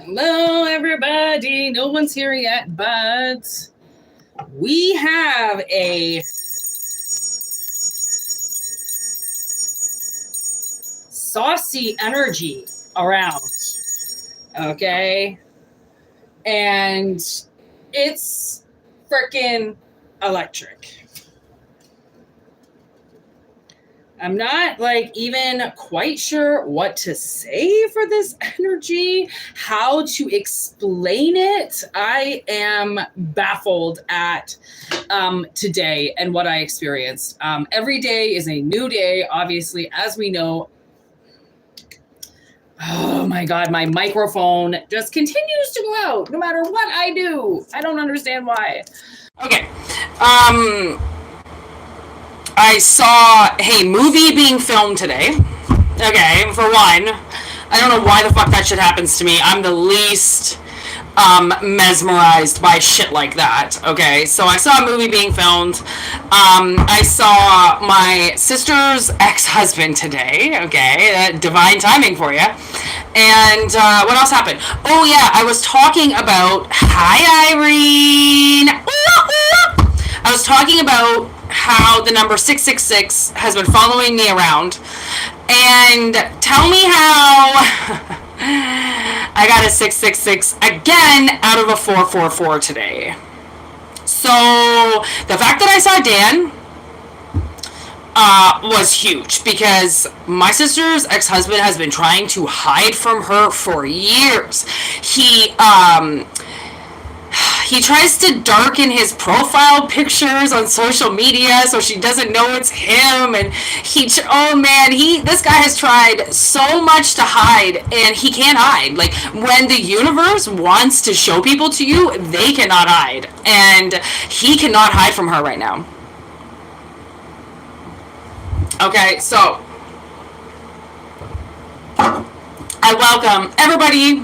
Hello, everybody. No one's here yet, but we have a saucy energy around. Okay? And it's freaking electric. I'm not even quite sure what to say for this energy, how to explain it. I am baffled at today and what I experienced. Every day is a new day, obviously, as we know. Oh my God, my microphone just continues to go out no matter what I do. I don't understand why. Okay. I saw a movie being filmed today. Okay, for one, I don't know why the fuck that shit happens to me. I'm the least mesmerized by shit like that. Okay, so I saw a movie being filmed. I saw my sister's ex-husband today. Okay, divine timing for you. And what else happened? Oh yeah, I was talking about... Hi, Irene! I was talking about how the number 666 has been following me around. And tell me how I got a 666 again out of a 444 today. So the fact that I saw Dan was huge, because my sister's ex-husband has been trying to hide from her for years. He tries to darken his profile pictures on social media so she doesn't know it's him. And this guy has tried so much to hide, and he can't hide. Like, when the universe wants to show people to you, they cannot hide. And he cannot hide from her right now. Okay, so I welcome everybody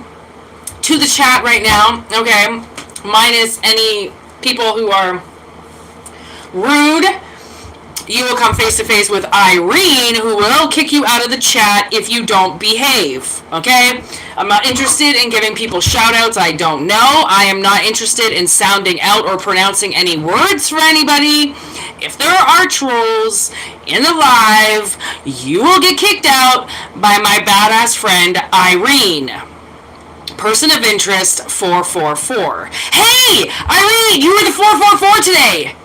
to the chat right now. Okay, minus any people who are rude. You will come face to face with Irene, who will kick you out of the chat if you don't behave. Okay? I'm not interested in giving people shout outs I don't know. I am not interested in sounding out or pronouncing any words for anybody. If there are trolls in the live, you will get kicked out by my badass friend Irene. Person of interest 444. Hey, Irene, you were the 444 today.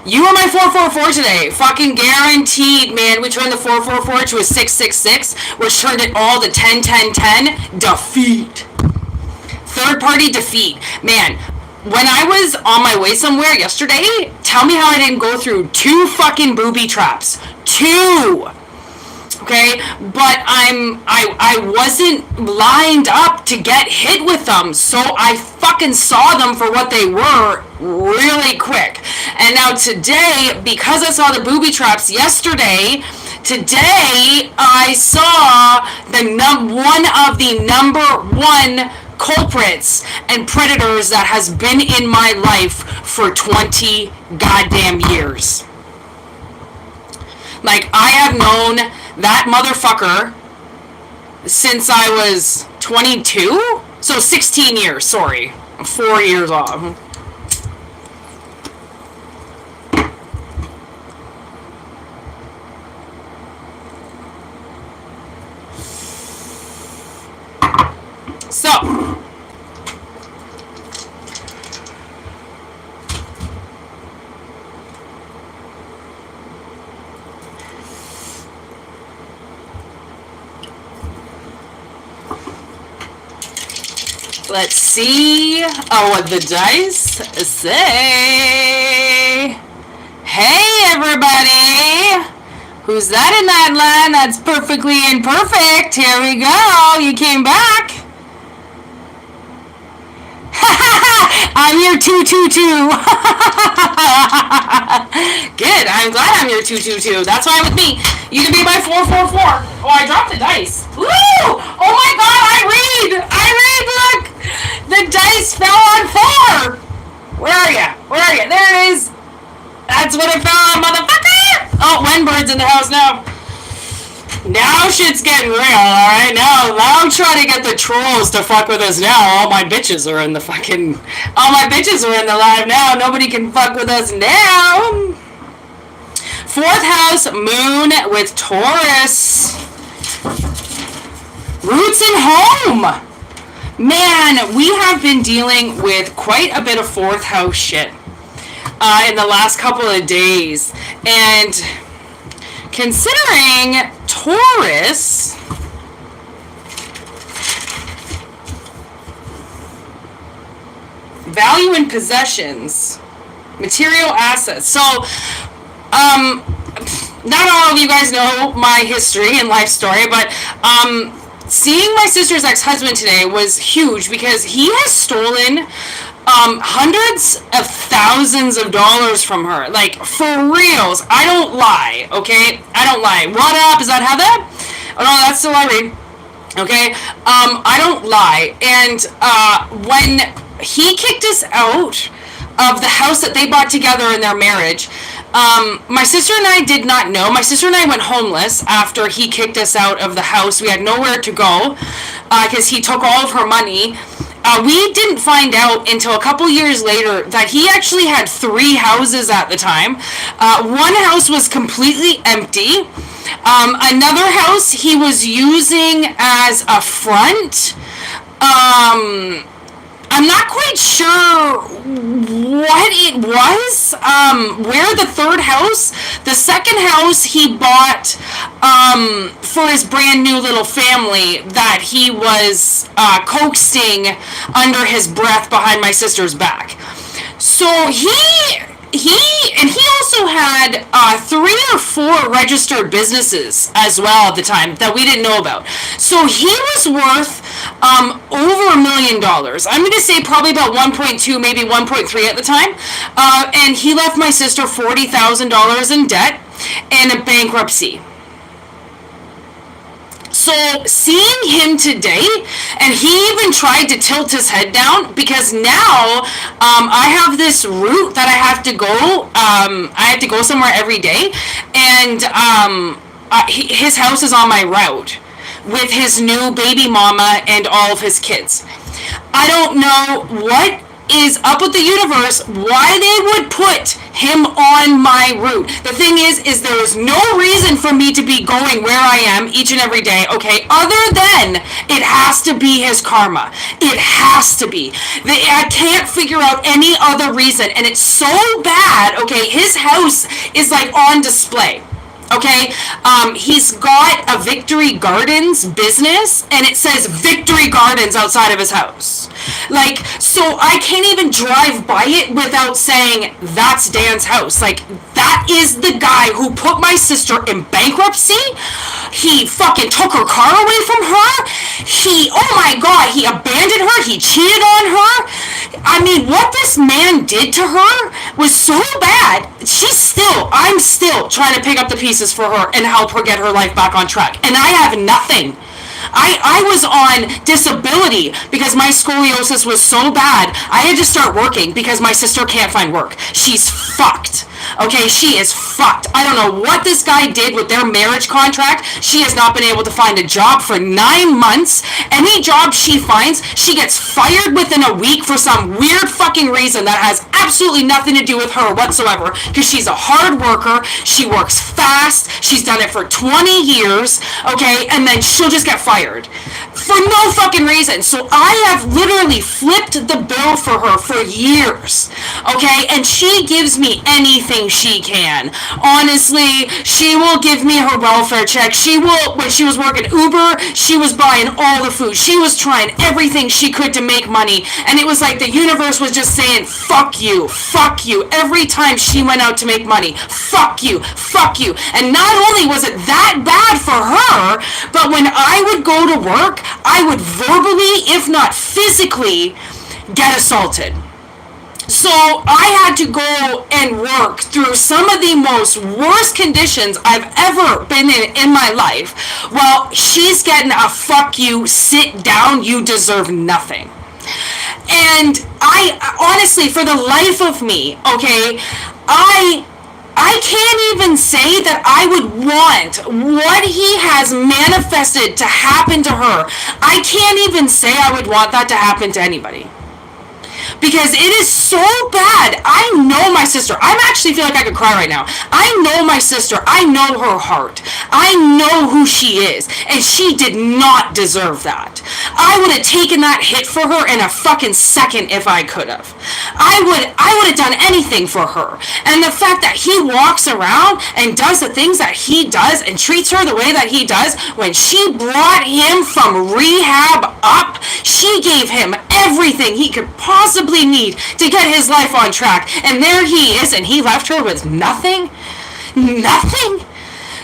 You were my 444 today. Fucking guaranteed, man. We turned the 444 to a 666, which turned it all to 10, 10, 10. Defeat. Third party defeat. Man, when I was on my way somewhere yesterday, tell me how I didn't go through 2 fucking booby traps. 2. Okay, but I wasn't lined up to get hit with them, so I fucking saw them for what they were really quick. And now today, because I saw the booby traps yesterday, today I saw one of the number 1 culprits and predators that has been in my life for 20 goddamn years. Like, I have known that motherfucker since I was 22? So 16 years, sorry. 4 years off. So, let's see what the dice say. Hey, everybody. Who's that in that line? That's perfectly imperfect. Here we go. You came back. I'm your 222. Good. I'm glad I'm your 222. That's fine with me. You can be my 444. Oh, I dropped the dice. Woo! Oh my God, Irene, look! The dice fell on 4. Where are you? There it is. That's what it fell on, motherfucker. Oh, Wenbird's in the house now. Now shit's getting real, alright? Now I'm trying to get the trolls to fuck with us now. All my bitches are in the live now. Nobody can fuck with us now. Fourth house, moon with Taurus. Roots and home. Man, we have been dealing with quite a bit of fourth house shit in the last couple of days. And considering Taurus, value in possessions, material assets. So, not all of you guys know my history and life story, but seeing my sister's ex-husband today was huge because he has stolen hundreds of thousands of dollars from her. Like, for reals. I don't lie, okay? I don't lie. What up? Is that Heather? Oh, no, that's still Irene. Okay? I don't lie. And when he kicked us out of the house that they bought together in their marriage, my sister and I did not know. My sister and I went homeless after he kicked us out of the house. We had nowhere to go because he took all of her money. We didn't find out until a couple years later that he actually had 3 houses at the time. One house was completely empty. Another house he was using as a front. I'm not quite sure what it was. Where the third house, the second house he bought for his brand new little family that he was coaxing under his breath behind my sister's back. So he also had 3 or 4 registered businesses as well at the time that we didn't know about. So he was worth over $1 million. I'm going to say probably about 1.2, maybe 1.3 at the time. And he left my sister $40,000 in debt and a bankruptcy. So seeing him today, and he even tried to tilt his head down because now I have this route that I have to go. I have to go somewhere every day, and his house is on my route with his new baby mama and all of his kids. I don't know what is up with the universe, why they would put him on my route. The thing is there is no reason for me to be going where I am each and every day, okay, other than it has to be his karma. It has to be. I can't figure out any other reason, and it's so bad, okay, his house is like on display. Okay, he's got a Victory Gardens business, and it says Victory Gardens outside of his house. Like, so I can't even drive by it without saying, that's Dan's house. Like, that is the guy who put my sister in bankruptcy. He fucking took her car away from her. Oh my God, he abandoned her. He cheated on her. I mean, what this man did to her was so bad. I'm still trying to pick up the pieces for her and help her get her life back on track. And I have nothing. I was on disability because my scoliosis was so bad. I had to start working because my sister can't find work. She's fucked. Okay, she is fucked. I don't know what this guy did with their marriage contract. She has not been able to find a job for 9 months. Any job she finds, she gets fired within a week for some weird fucking reason that has absolutely nothing to do with her whatsoever, because she's a hard worker. She works fast. She's done it for 20 years, okay, and then she'll just get fired for no fucking reason. So I have literally flipped the bill for her for years, okay, and she gives me anything she can. Honestly, she will give me her welfare check. She will, when she was working Uber, she was buying all the food. She was trying everything she could to make money, and it was like the universe was just saying, fuck you, fuck you, every time she went out to make money. Fuck you, fuck you. And not only was it that bad for her, but when I would go to work, I would verbally, if not physically, get assaulted. So I had to go and work through some of the most worst conditions I've ever been in my life. Well, she's getting a fuck you, sit down, you deserve nothing. And I honestly, for the life of me, okay, I can't even say that I would want what he has manifested to happen to her. I can't even say I would want that to happen to anybody. Because it is so bad. I know my sister. I actually feel like I could cry right now. I know my sister. I know her heart. I know who she is. And she did not deserve that. I would have taken that hit for her in a fucking second if I could have. I would have done anything for her. And the fact that he walks around and does the things that he does and treats her the way that he does, when she brought him from rehab up, she gave him everything he could possibly need to get his life on track, and there he is, and he left her with nothing.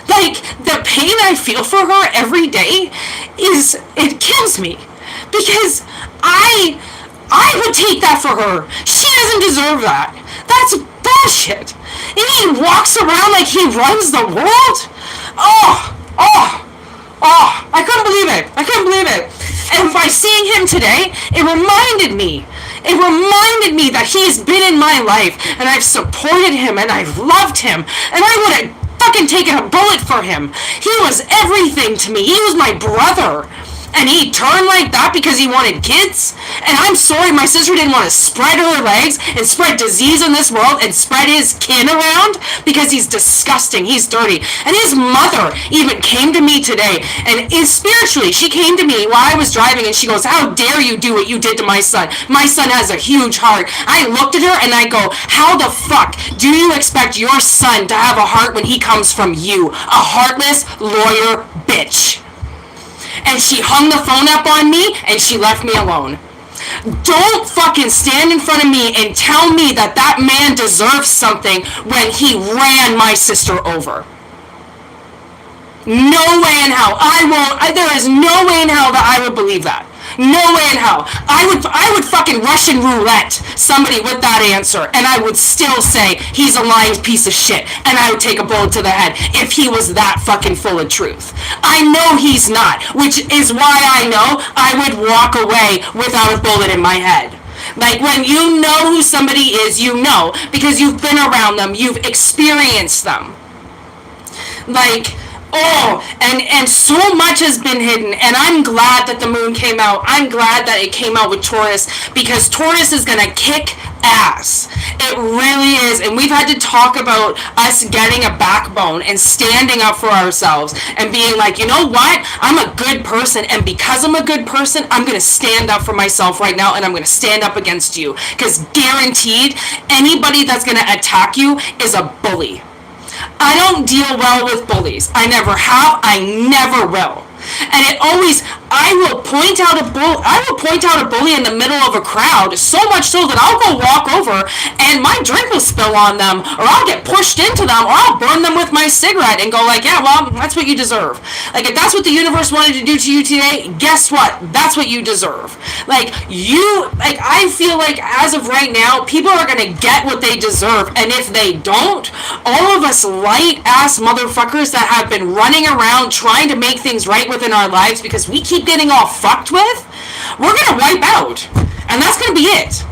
Like, the pain I feel for her every day it kills me, because I would take that for her. She doesn't deserve that. That's bullshit. And he walks around like he runs the world. I couldn't believe it. And by seeing him today, it reminded me that he's been in my life, and I've supported him, and I've loved him, and I would have fucking taken a bullet for him. He was everything to me. He was my brother. And he turned like that because he wanted kids? And I'm sorry, my sister didn't want to spread her legs and spread disease in this world and spread his kin around, because he's disgusting, he's dirty. And his mother even came to me today, and spiritually, she came to me while I was driving, and she goes, "How dare you do what you did to my son? My son has a huge heart." I looked at her and I go, "How the fuck do you expect your son to have a heart when he comes from you? A heartless lawyer bitch." And she hung the phone up on me, and she left me alone. Don't fucking stand in front of me and tell me that that man deserves something when he ran my sister over. No way in hell. There is no way in hell that I would believe that. No way in hell. I would fucking Russian roulette somebody with that answer, and I would still say he's a lying piece of shit, and I would take a bullet to the head if he was that fucking full of truth. I know he's not, which is why I know I would walk away without a bullet in my head. Like, when you know who somebody is, you know, because you've been around them, you've experienced them. Like, and so much has been hidden, and I'm glad that the moon came out. I'm glad that it came out with Taurus, because Taurus is gonna kick ass. It really is. And we've had to talk about us getting a backbone and standing up for ourselves and being like, you know what? I'm a good person, and because I'm a good person, I'm gonna stand up for myself right now, and I'm gonna stand up against you, because guaranteed, anybody that's gonna attack you is a bully. I don't deal well with bullies. I never have. I never will. And I will point out a bully in the middle of a crowd, so much so that I'll go walk over and my drink will spill on them, or I'll get pushed into them, or I'll burn them with my cigarette and go like, yeah, well, that's what you deserve. Like, if that's what the universe wanted to do to you today, guess what? That's what you deserve. I feel like as of right now, people are gonna get what they deserve, and if they don't, all of us light ass motherfuckers that have been running around trying to make things right within our lives because we keep getting all fucked with, we're gonna wipe out, and that's gonna be it.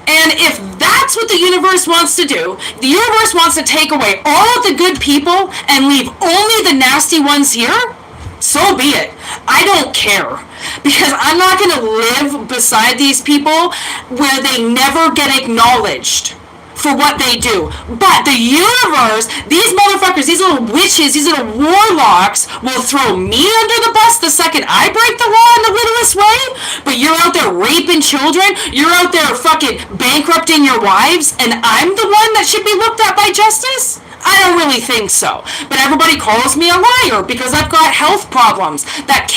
And if that's what the universe wants to do, the universe wants to take away all of the good people and leave only the nasty ones here, so be it. I don't care, because I'm not gonna live beside these people where they never get acknowledged for what they do. But the universe, these motherfuckers, these little witches, these little warlocks will throw me under the bus the second I break the law in the littlest way. But you're out there raping children, you're out there fucking bankrupting your wives, and I'm the one that should be looked at by justice? I don't really think so. But everybody calls me a liar because I've got health problems that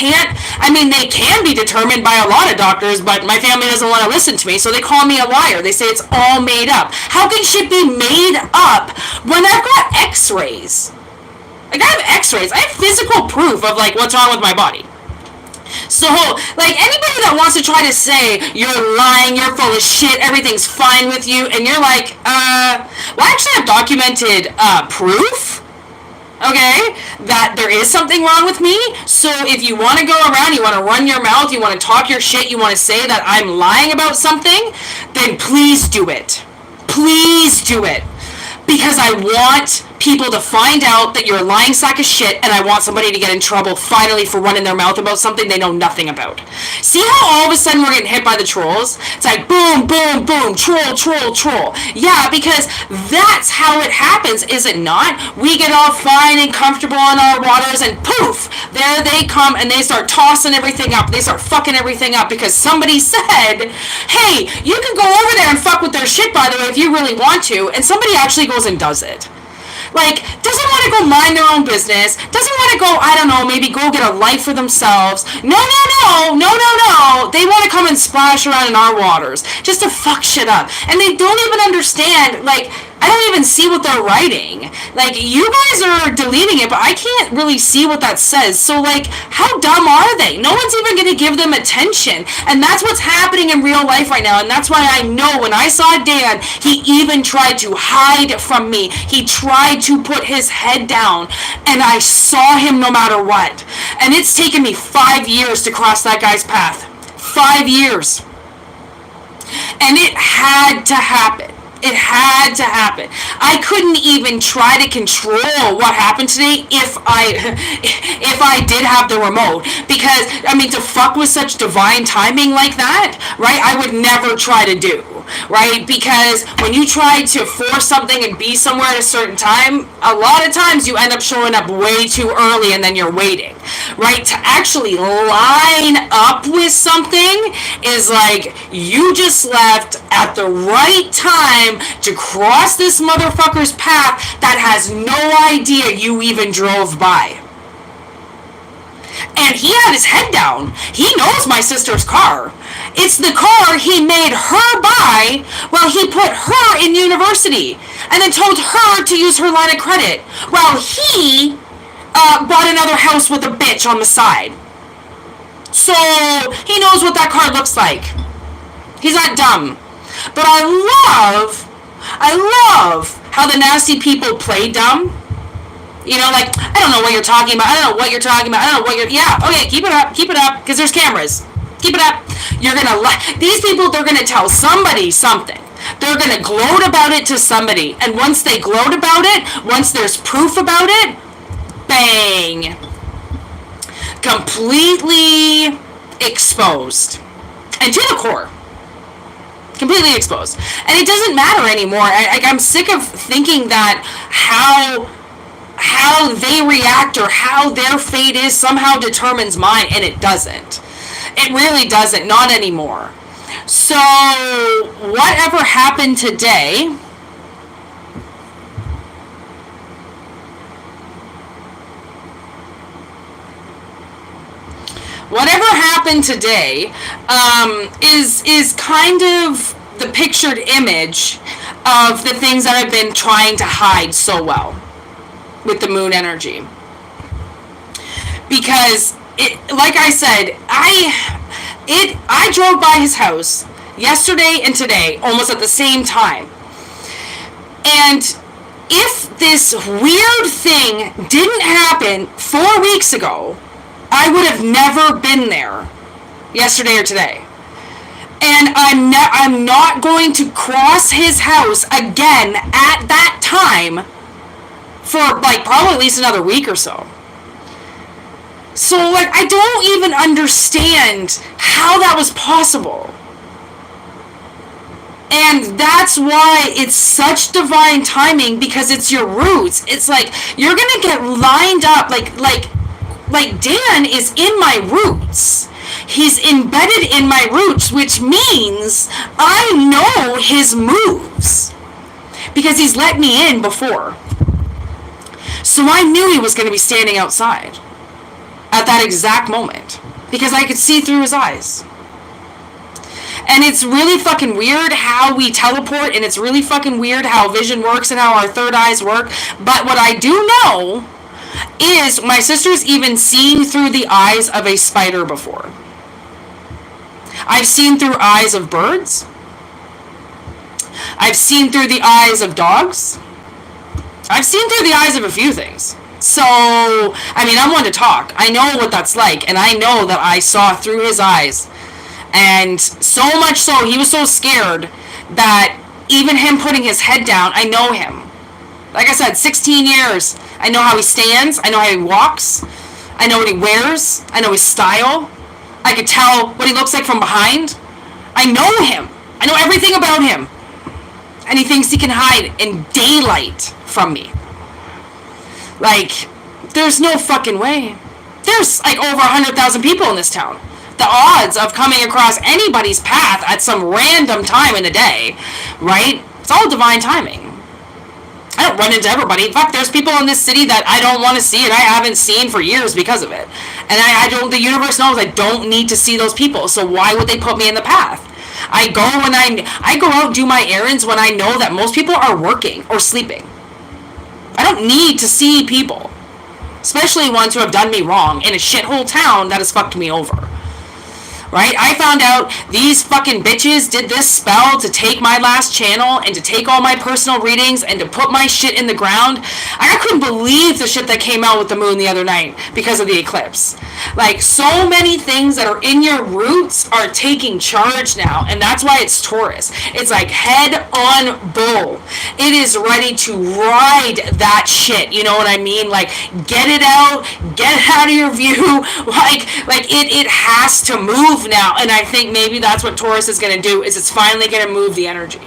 they can be determined by a lot of doctors, but my family doesn't want to listen to me, so they call me a liar. They say it's all made up. How can shit be made up when I've got x-rays? Like, I have x-rays. I have physical proof of, what's wrong with my body. So, anybody that wants to try to say you're lying, you're full of shit, everything's fine with you, and you're like, I actually have documented proof, okay, that there is something wrong with me. So if you want to go around, you want to run your mouth, you want to talk your shit, you want to say that I'm lying about something, then please do it. Please do it. because I want people to find out that you're a lying sack of shit, and I want somebody to get in trouble finally for running their mouth about something they know nothing about. See how all of a sudden we're getting hit by the trolls? It's like boom, boom, boom, troll, troll, troll. Yeah, because that's how it happens, is it not? We get all fine and comfortable in our waters, and poof, there they come, and they start tossing everything up. They start fucking everything up because somebody said, hey, you can go over there and fuck with their shit, by the way, if you really want to, and somebody actually goes and does it. Like, doesn't want to go mind their own business, doesn't want to go, I don't know, maybe go get a life for themselves. No. They want to come and splash around in our waters just to fuck shit up. And they don't even understand, like, I don't even see what they're writing. Like, you guys are deleting it, but I can't really see what that says. So, like, how dumb are they? No one's even going to give them attention. And that's what's happening in real life right now. And that's why I know when I saw Dan, he even tried to hide from me. He tried to put his head down. And I saw him no matter what. And it's taken me 5 years to cross that guy's path. 5 years. And it had to happen. It had to happen. I couldn't even try to control what happened today if I did have the remote. Because, I mean, to fuck with such divine timing like that, right, I would never try to do. Right? Because when you try to force something and be somewhere at a certain time, a lot of times you end up showing up way too early and then you're waiting. Right? To actually line up with something is like you just left at the right time to cross this motherfucker's path that has no idea you even drove by. And he had his head down. He knows my sister's car. It's the car he made her buy while he put her in university and then told her to use her line of credit while he bought another house with a bitch on the side. So he knows what that car looks like. He's not dumb. But I love how the nasty people play dumb. You know, like, I don't know what you're talking about. I don't know what you're talking about. I don't know what you're... Yeah, okay, keep it up, because there's cameras. Keep it up. You're gonna... These people, they're gonna tell somebody something. They're gonna gloat about it to somebody. And once they gloat about it, once there's proof about it, bang. Completely exposed. And to the core. Completely exposed. And it doesn't matter anymore. I'm sick of thinking that how they react or how their fate is somehow determines mine, and it doesn't. It really doesn't. Not anymore. So, whatever happened today... Whatever happened today is kind of the pictured image of the things that I've been trying to hide so well with the moon energy. Because, like I said, I drove by his house yesterday and today almost at the same time. And if this weird thing didn't happen 4 weeks ago, I would have never been there yesterday or today. And I'm not going to cross his house again at that time for like probably at least another week or so. So like I don't even understand how that was possible. And that's why it's such divine timing, because it's your roots. It's like you're gonna get lined up like Dan is in my roots. He's embedded in my roots, which means I know his moves because he's let me in before. So I knew he was going to be standing outside at that exact moment because I could see through his eyes. And it's really fucking weird how we teleport, and it's really fucking weird how vision works and how our third eyes work. But what I do know is my sister's even seen through the eyes of a spider before. I've seen through eyes of birds. I've seen through the eyes of dogs. I've seen through the eyes of a few things. So, I mean, I'm one to talk. I know what that's like, and I know that I saw through his eyes. And so much so, he was so scared that even him putting his head down, I know him. Like I said, 16 years. I know how he stands. I know how he walks. I know what he wears. I know his style. I could tell what he looks like from behind. I know him. I know everything about him. And he thinks he can hide in daylight from me. Like, there's no fucking way. There's like over 100,000 people in this town. The odds of coming across anybody's path at some random time in the day, right? It's all divine timing. I don't run into everybody. Fuck, there's people in this city that I don't want to see and I haven't seen for years because of it. And I don't, the universe knows I don't need to see those people. So why would they put me in the path? I go out and do my errands when I know that most people are working or sleeping. I don't need to see people. Especially ones who have done me wrong in a shithole town that has fucked me over. Right? I found out these fucking bitches did this spell to take my last channel and to take all my personal readings and to put my shit in the ground. I couldn't believe the shit that came out with the moon the other night because of the eclipse. Like, so many things that are in your roots are taking charge now, and that's why it's Taurus. It's like head on bull. It is ready to ride that shit. You know what I mean? Like, get it out of your view. Like it has to move now, and I think maybe that's what Taurus is going to do, is it's finally going to move the energy.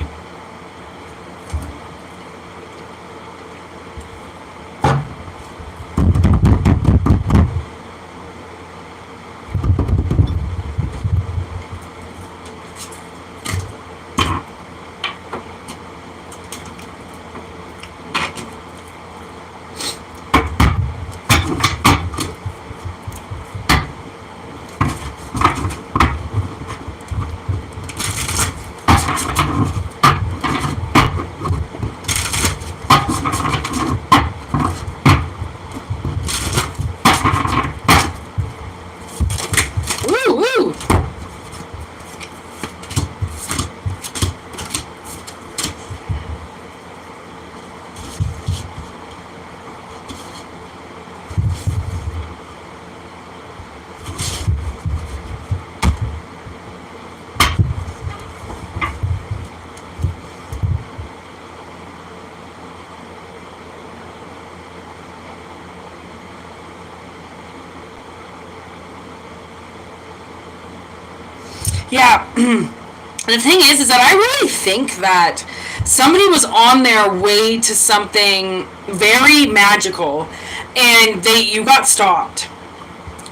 Yeah. The thing is that I really think that somebody was on their way to something very magical, and you got stopped,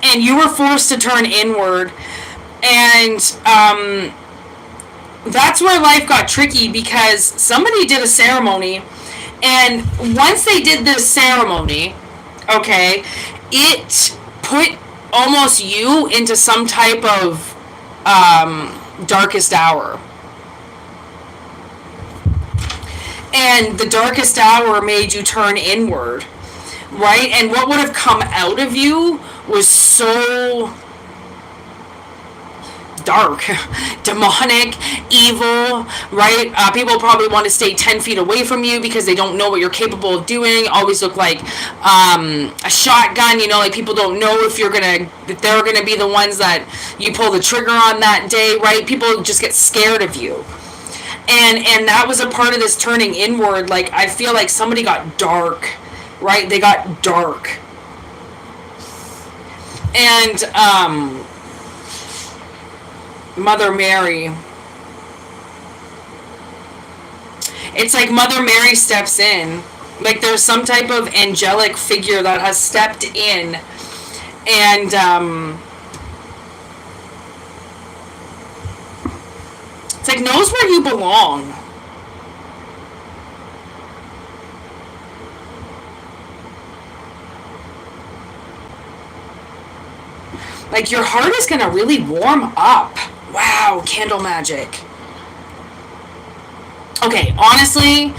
and you were forced to turn inward, and that's where life got tricky, because somebody did a ceremony, and once they did this ceremony, okay, it put almost you into some type of darkest hour. And the darkest hour made you turn inward, right? And what would have come out of you was so dark, demonic, evil, right? People probably want to stay 10 feet away from you because they don't know what you're capable of doing. Always look like a shotgun, you know, like people don't know if they're gonna be the ones that you pull the trigger on that day, right? People just get scared of you. And that was a part of this turning inward. Like, I feel like somebody got dark, right? They got dark. And Mother Mary. It's like Mother Mary steps in. Like, there's some type of angelic figure that has stepped in. And it's like, knows where you belong. Like, your heart is going to really warm up. Wow, candle magic. Okay, honestly,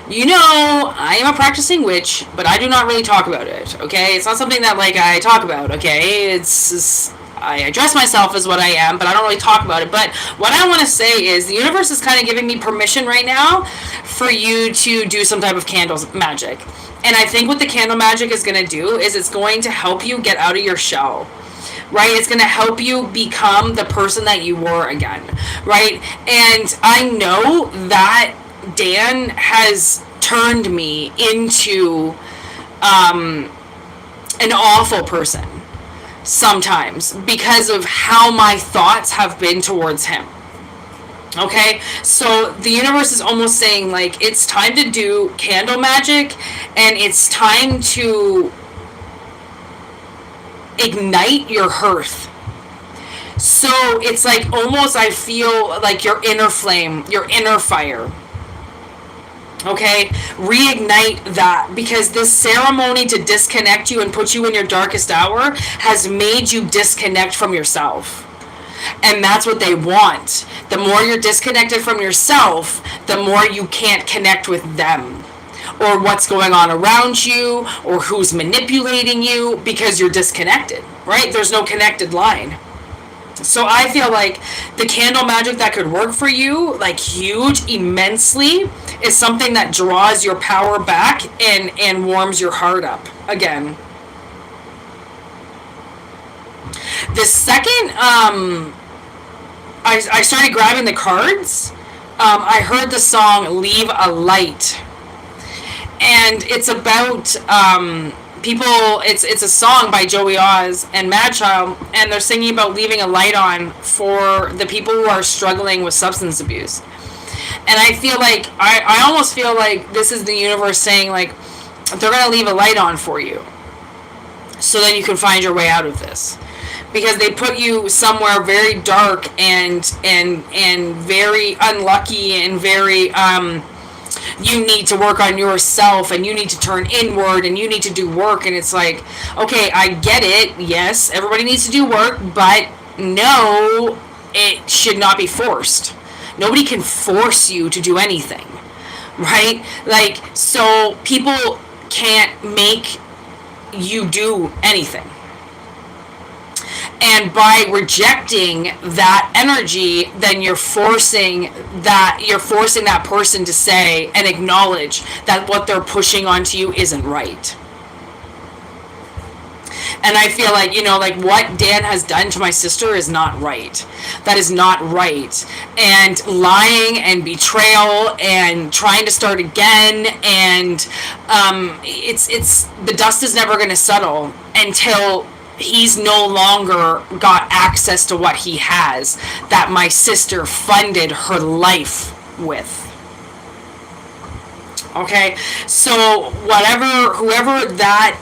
you know, I am a practicing witch, but I do not really talk about it, okay? It's not something that, like, I talk about, okay? I address myself as what I am, but I don't really talk about it. But what I want to say is the universe is kind of giving me permission right now for you to do some type of candles magic. And I think what the candle magic is going to do is it's going to help you get out of your shell. Right? It's going to help you become the person that you were again. Right? And I know that Dan has turned me into an awful person sometimes because of how my thoughts have been towards him. Okay, so the universe is almost saying, like, it's time to do candle magic, and it's time to ignite your hearth. So it's like almost, I feel like your inner flame, your inner fire. Okay, reignite that, because this ceremony to disconnect you and put you in your darkest hour has made you disconnect from yourself. And that's what they want. The more you're disconnected from yourself, the more you can't connect with them, or what's going on around you, or who's manipulating you, because you're disconnected, right? There's no connected line. So I feel like the candle magic that could work for you, like huge, immensely, is something that draws your power back and warms your heart up again. The second, I started grabbing the cards, I heard the song Leave a Light. And it's about people, it's a song by Joey Oz and Madchild, and they're singing about leaving a light on for the people who are struggling with substance abuse. And I feel like, I almost feel like this is the universe saying, like, they're going to leave a light on for you so that you can find your way out of this. Because they put you somewhere very dark and very unlucky and very, you need to work on yourself and you need to turn inward and you need to do work. And it's like, okay, I get it. Yes, everybody needs to do work, but no, it should not be forced. Nobody can force you to do anything, right? Like, so people can't make you do anything. And by rejecting that energy, then you're forcing that person to say and acknowledge that what they're pushing onto you isn't right. And I feel like, like what Dan has done to my sister is not right. That is not right. And lying and betrayal and trying to start again, and it's the dust is never going to settle until he's no longer got access to what he has that my sister funded her life with. Okay, so whoever that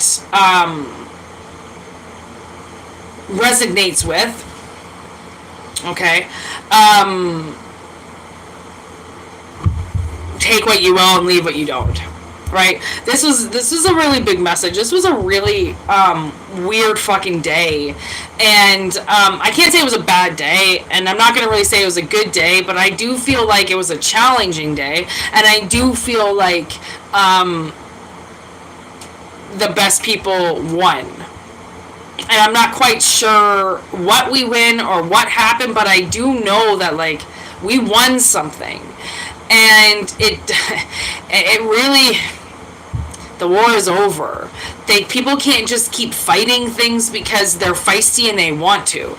resonates with, okay, take what you will and leave what you don't. Right? This was a really big message. This was a really weird fucking day. And I can't say it was a bad day, and I'm not going to really say it was a good day, but I do feel like it was a challenging day, and I do feel like the best people won. And I'm not quite sure what we win or what happened, but I do know that, like, we won something. And it really... The war is over. People can't just keep fighting things because they're feisty and they want to.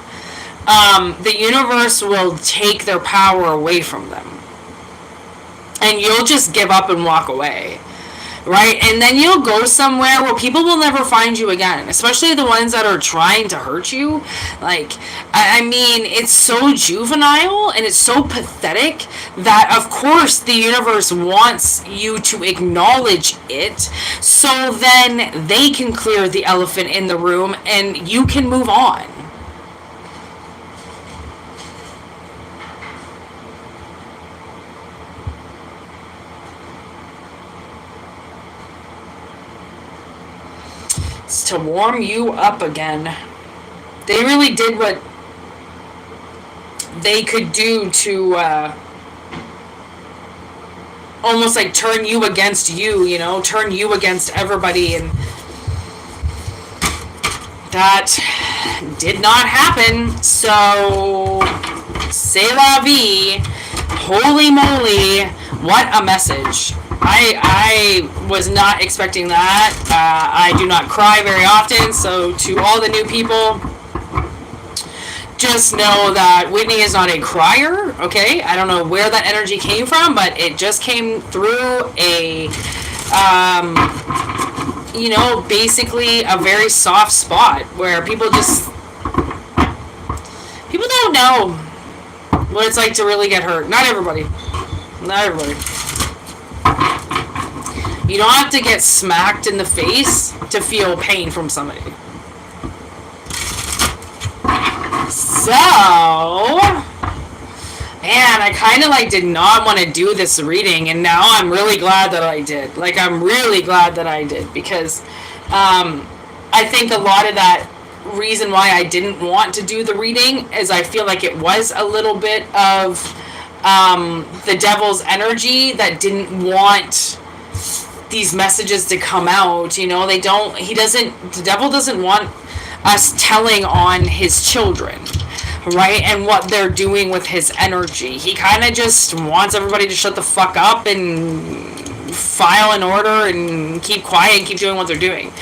The universe will take their power away from them. And you'll just give up and walk away. Right? And then you'll go somewhere where people will never find you again. Especially the ones that are trying to hurt you. Like, I mean, it's so juvenile and it's so pathetic that, of course, the universe wants you to acknowledge it so then they can clear the elephant in the room and you can move on. To warm you up again. They really did what they could do to almost like turn you against you, turn you against everybody, and that did not happen. So, c'est la vie. Holy moly, what a message. I was not expecting that. I do not cry very often, so to all the new people, just know that Whitney is not a crier, okay? I don't know where that energy came from, but it just came through a, basically a very soft spot where people don't know what it's like to really get hurt. Not everybody. Not everybody. You don't have to get smacked in the face to feel pain from somebody. So, man, I kind of did not want to do this reading, and now I'm really glad that I did. I'm really glad that I did, because I think a lot of that reason why I didn't want to do the reading is I feel like it was a little bit of the devil's energy that didn't want these messages to come out. The devil doesn't want us telling on his children, right? And what they're doing with his energy. He kind of just wants everybody to shut the fuck up and file an order and keep quiet and keep doing what they're doing.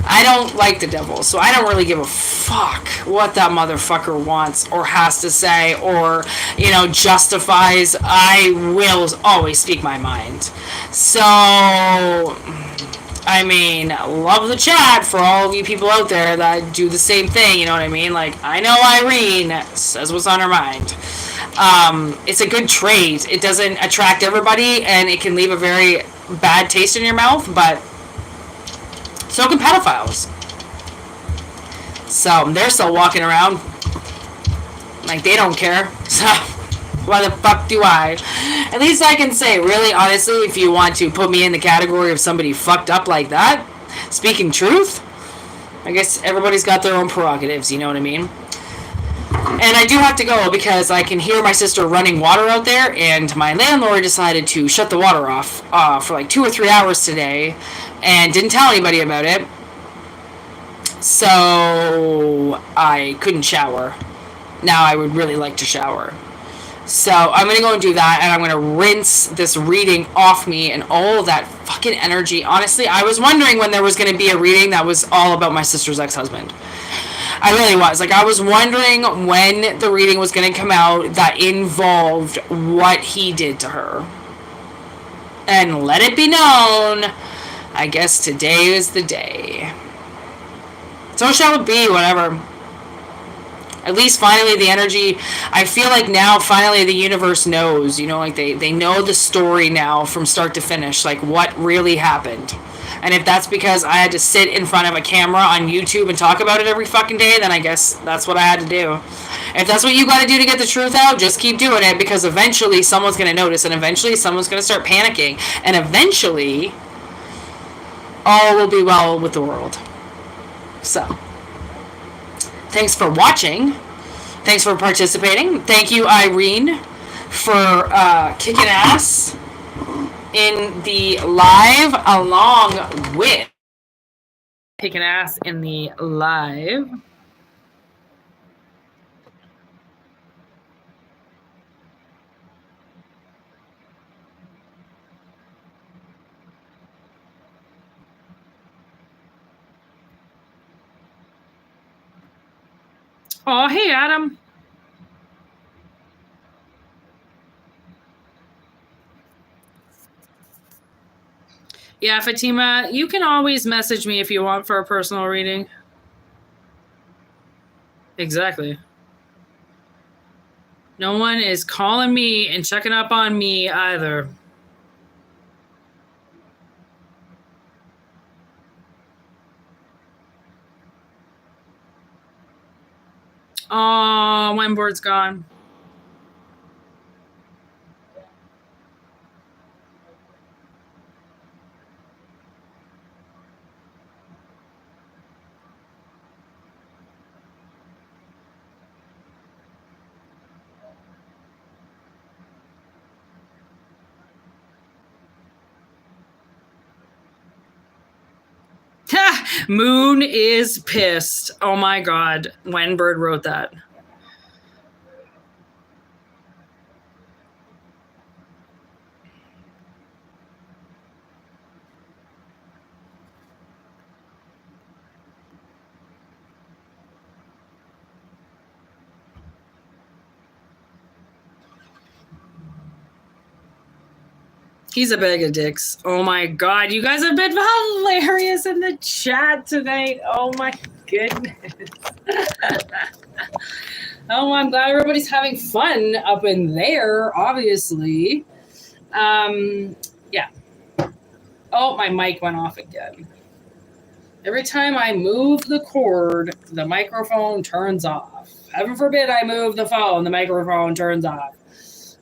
I don't like the devil, so I don't really give a fuck what that motherfucker wants or has to say or, justifies. I will always speak my mind. So, I mean, love the chat for all of you people out there that do the same thing, you know what I mean? I know Irene says what's on her mind. It's a good trait. It doesn't attract everybody, and it can leave a very bad taste in your mouth, but so can pedophiles. So, they're still walking around like they don't care. So, why the fuck do I? At least I can say, really, honestly, if you want to put me in the category of somebody fucked up like that, speaking truth, I guess everybody's got their own prerogatives, you know what I mean? And I do have to go because I can hear my sister running water out there, and my landlord decided to shut the water off for 2 or 3 hours today and didn't tell anybody about it. So I couldn't shower. Now I would really like to shower. So I'm going to go and do that, and I'm going to rinse this reading off me and all of that fucking energy. Honestly, I was wondering when there was going to be a reading that was all about my sister's ex-husband. I really was. I was wondering when the reading was going to come out that involved what he did to her. And let it be known, I guess today is the day. So shall it be, whatever. At least finally the energy, I feel like now finally the universe knows, they know the story now from start to finish, what really happened. And if that's because I had to sit in front of a camera on YouTube and talk about it every fucking day, then I guess that's what I had to do. If that's what you gotta do to get the truth out, just keep doing it, because eventually someone's gonna notice, and eventually someone's gonna start panicking, and eventually all will be well with the world. So, thanks for watching. Thanks for participating. Thank you, Irene, for kicking ass in the live, along with kicking ass in the live. Oh, hey, Adam. Yeah, Fatima, you can always message me if you want for a personal reading. Exactly. No one is calling me and checking up on me either. Oh, Wemboard's gone. Moon is pissed. Oh my god. Wenbird wrote that. He's a bag of dicks. Oh my God. You guys have been hilarious in the chat tonight. Oh my goodness. Oh, I'm glad everybody's having fun up in there, obviously. Yeah. Oh, my mic went off again. Every time I move the cord, the microphone turns off. Heaven forbid I move the phone, the microphone turns off.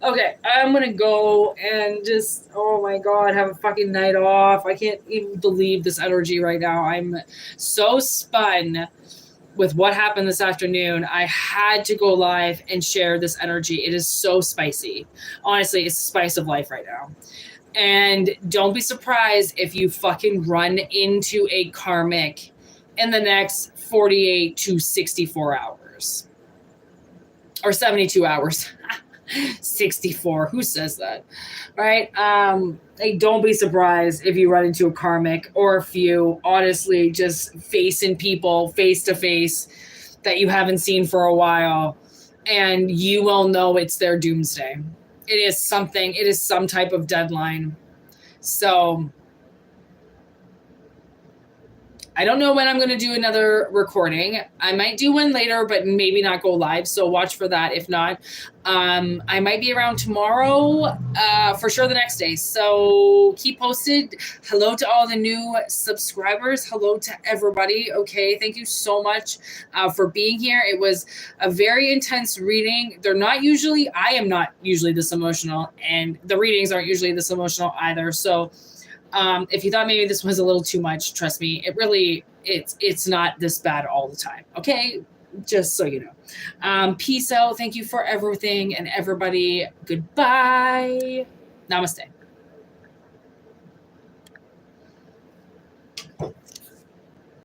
Okay, I'm going to go and just, oh my God, have a fucking night off. I can't even believe this energy right now. I'm so spun with what happened this afternoon. I had to go live and share this energy. It is so spicy. Honestly, it's the spice of life right now. And don't be surprised if you fucking run into a karmic in the next 48 to 64 hours. Or 72 hours. 64. Who says that? Right? Like, don't be surprised if you run into a karmic or a few, honestly, just facing people face to face that you haven't seen for a while. And you will know it's their doomsday. It is something. It is some type of deadline. So I don't know when I'm going to do another recording. I might do one later, but maybe not go live. So watch for that. If not, I might be around tomorrow, for sure the next day. So keep posted. Hello to all the new subscribers. Hello to everybody. Okay. Thank you so much for being here. It was a very intense reading. I am not usually this emotional, and the readings aren't usually this emotional either. So if you thought maybe this was a little too much, trust me, it's not this bad all the time. Okay. Just so you know. Peace out. Thank you for everything and everybody. Goodbye. Namaste.